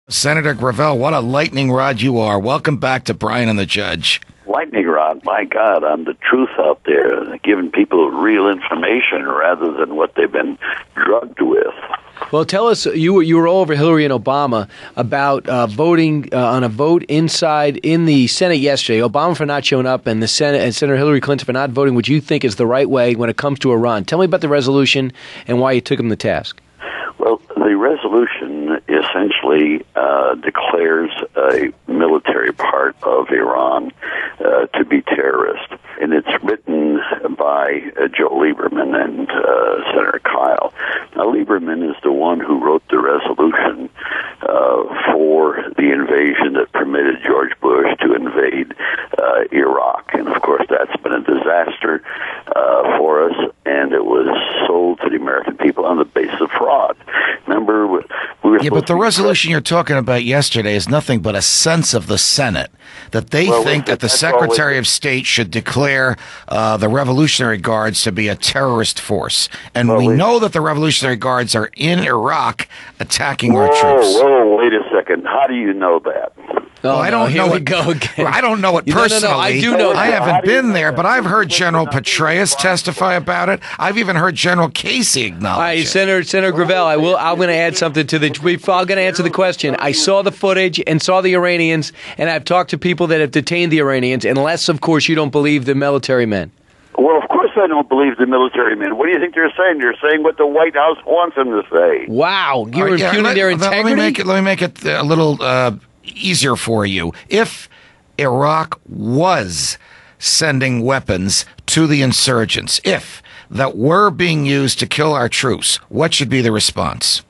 Senator Gravel, what a lightning rod you are. Welcome back to Brian and the Judge. Lightning rod, my God, I'm the truth out there, giving people real information rather than what they've been drugged with. Well, tell us, you were all over Hillary and Obama about voting on a vote inside in the Senate yesterday. Obama for not showing up and the Senate and Senator Hillary Clinton for not voting, which you think is the right way when it comes to Iran. Tell me about the resolution and why you took him to task. Well, the resolution essentially declares a military part of Iran to be terrorist, and it's written by Joe Lieberman and Senator Kyle. Now, Lieberman is the one who wrote the resolution for the invasion that permitted George Bush to invade Iraq, and of course that's been a disaster for us, and it was sold to the American people on the basis of fraud. Remember, we were but the resolution you're talking about yesterday is nothing but a sense of the Senate, that they think that the Secretary of State should declare the Revolutionary Guards to be a terrorist force. And we know that the Revolutionary Guards are in Iraq attacking our troops. Whoa, wait a second. How do you know that? Well, I don't know. I don't know it personally. No, I do know. I haven't been there, but I've heard General Petraeus testify about it. I've even heard General Casey acknowledge All right, it. Senator Gravel, I'm going to add something to the. I'm going to answer the question. I saw the footage and saw the Iranians, and I've talked to people that have detained the Iranians, unless, of course, you don't believe the military men. Well, of course I don't believe the military men. What do you think they're saying? They're saying what the White House wants them to say. Wow, you're impugning their integrity? Let me make it a little easier for you. If Iraq was sending weapons to the insurgents, if that were being used to kill our troops, what should be the response?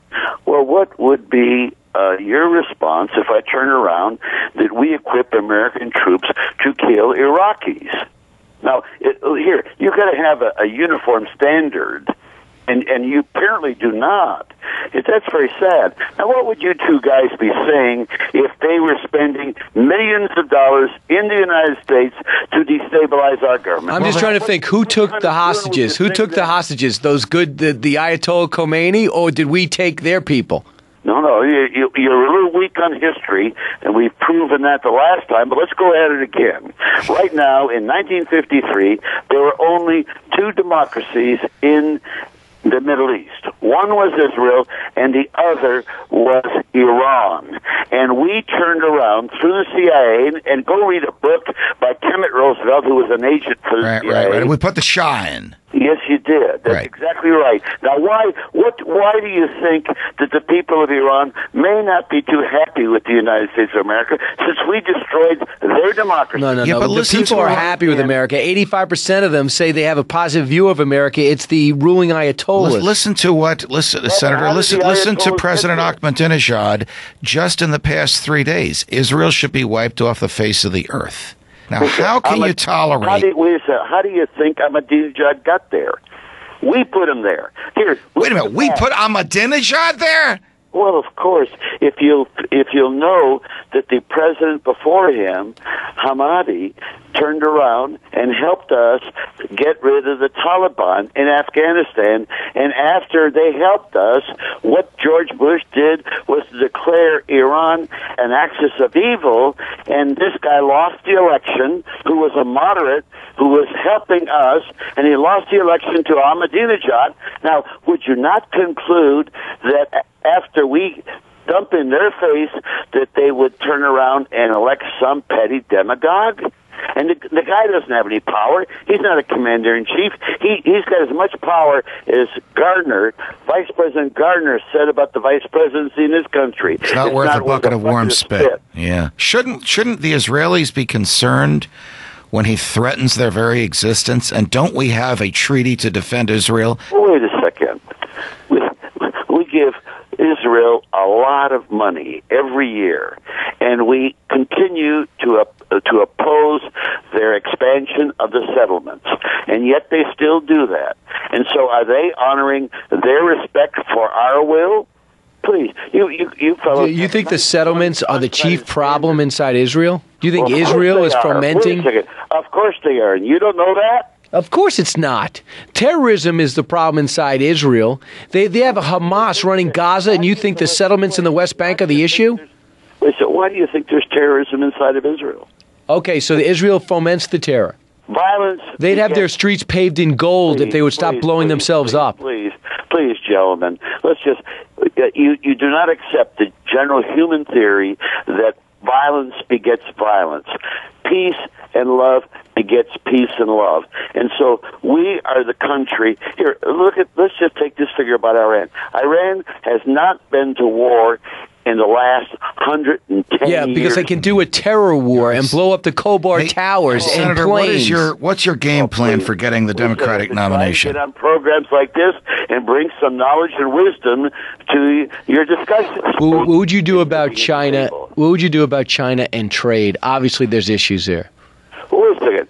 Well, what would be your response if I turn around that we equip American troops to kill Iraqis? Now, here, you've got to have a uniform standard, and you apparently do not. That's very sad. Now, what would you two guys be saying if they were spending millions of dollars in the United States to destabilize our government? I'm just trying to think, who took the hostages? Who took the hostages? Those the Ayatollah Khomeini, or did we take their people? No, you're a little weak on history, and we've proven that the last time, but let's go at it again. Right now, in 1953, there were only two democracies in the Middle East. One was Israel, and the other was Iran. And we turned around through the CIA, and go read a book by Kemet Roosevelt, who was an agent for the CIA. Right. We put the Shah in. Yes, you did. That's exactly right. Now, why do you think that the people of Iran may not be too happy with the United States of America since we destroyed their democracy? No. But the people are happy with America. 85% of them say they have a positive view of America. It's the ruling Ayatollahs. Listen to President Ahmadinejad just in the past 3 days. Israel should be wiped off the face of the earth. Now, how can you tolerate... How do you think Ahmadinejad got there? We put him there. Here, wait a minute. We put Ahmadinejad there? Well, of course, if you'll know that the president before him, Hamadi, turned around and helped us get rid of the Taliban in Afghanistan, and after they helped us, what George Bush did was to declare Iran an axis of evil, and this guy lost the election, who was a moderate, who was helping us, and he lost the election to Ahmadinejad. Now, would you not conclude that after we dump in their face that they would turn around and elect some petty demagogue? And the guy doesn't have any power. He's not a commander-in-chief. He's got as much power as Gardner, Vice President Gardner, said about the vice presidency in this country. It's not worth a bucket of warm spit. Yeah. Shouldn't the Israelis be concerned when he threatens their very existence? And don't we have a treaty to defend Israel? Wait a second. We give Israel a lot of money every year, and we continue to oppose their expansion of the settlements, and yet they still do that. And so are they honoring their respect for our will? Please, you fellows... You think the settlements are the chief problem inside Israel? Do you think Israel is fomenting... Wait a second. Of course they are, and you don't know that? Of course it's not. Terrorism is the problem inside Israel. They have a Hamas running Gaza, and you think the settlements in the West Bank are the issue? said, why do you think there's terrorism inside of Israel? Okay, so Israel foments the terror. Violence. They'd have their streets paved in gold if they would stop blowing themselves up. Please, gentlemen, let's just. You do not accept the general human theory that violence begets violence. Peace and love begets peace and love. And so we are the country. Here, let's just take this figure about Iran. Iran has not been to war in the last 110 years. Yeah, because they can do a terror war and blow up the Khobar towers and Senator, planes. what's your game plan for getting the Democratic nomination? Get on programs like this and bring some knowledge and wisdom to your discussions. What would you do about China? What would you do about China and trade? Obviously, there's issues there. Wait a second.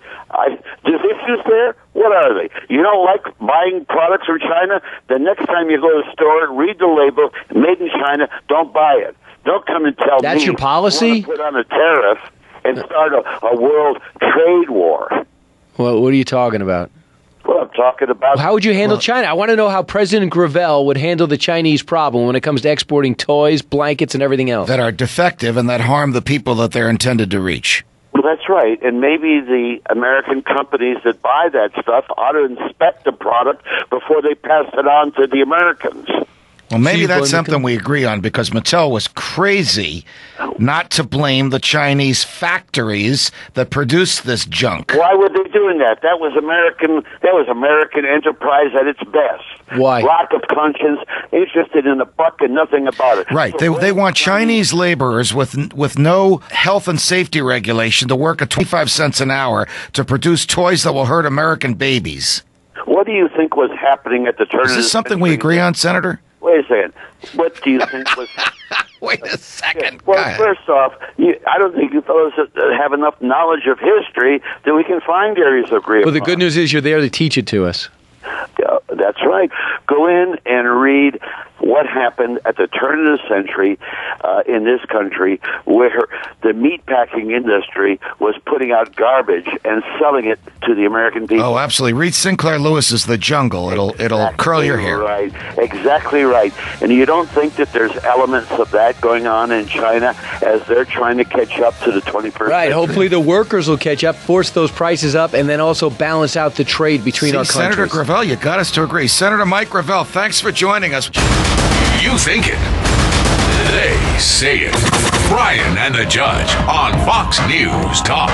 There's issues there? What are they? You don't like buying products from China? The next time you go to the store, read the label, made in China, don't buy it. Don't come and tell me That's your policy? you want to put on a tariff and start a world trade war. Well, what are you talking about? Well, I'm talking about... How would you handle China? I want to know how President Gravel would handle the Chinese problem when it comes to exporting toys, blankets, and everything else. That are defective and that harm the people that they're intended to reach. Well, that's right. And maybe the American companies that buy that stuff ought to inspect the product before they pass it on to the Americans. Well, maybe that's something we agree on, because Mattel was crazy not to blame the Chinese factories that produced this junk. Why were they doing that? That was American enterprise at its best. Why? Lack of conscience, interested in the buck and nothing about it. Right. They want Chinese laborers with no health and safety regulation to work at 25 cents an hour to produce toys that will hurt American babies. What do you think was happening at the turn of the century? Is this something we agree on, Senator? Wait a second. What do you think was... Wait a second. Well, first off, I don't think you fellows have enough knowledge of history that we can find areas of agreement. Well, the good news is you're there to teach it to us. That's right. Go in and read what happened at the turn of the century in this country, where the meatpacking industry was putting out garbage and selling it to the American people. Oh, absolutely. Read Sinclair Lewis's The Jungle. It'll curl your hair. Right. Exactly right. And you don't think that there's elements of that going on in China as they're trying to catch up to the 21st century? Right. Hopefully the workers will catch up, force those prices up, and then also balance out the trade between our countries. Senator Gravel, you got us to agree. Senator Mike Gravel, thanks for joining us. You think it. They say it. Brian and the Judge on Fox News Talk.